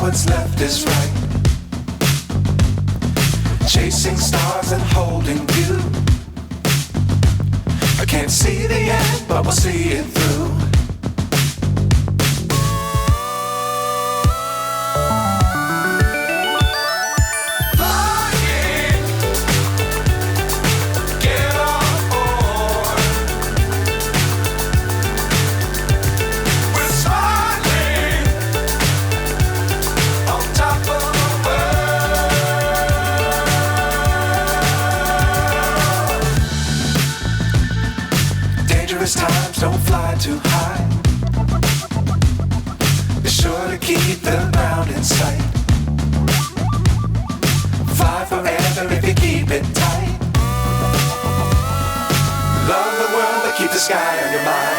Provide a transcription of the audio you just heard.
what's left is right. Chasing stars and holding you. I can't see the end, but we'll see it through. Times don't fly too high. Be sure to keep the ground in sight. Fly forever if you keep it tight. Love the world, but keep the sky on your mind.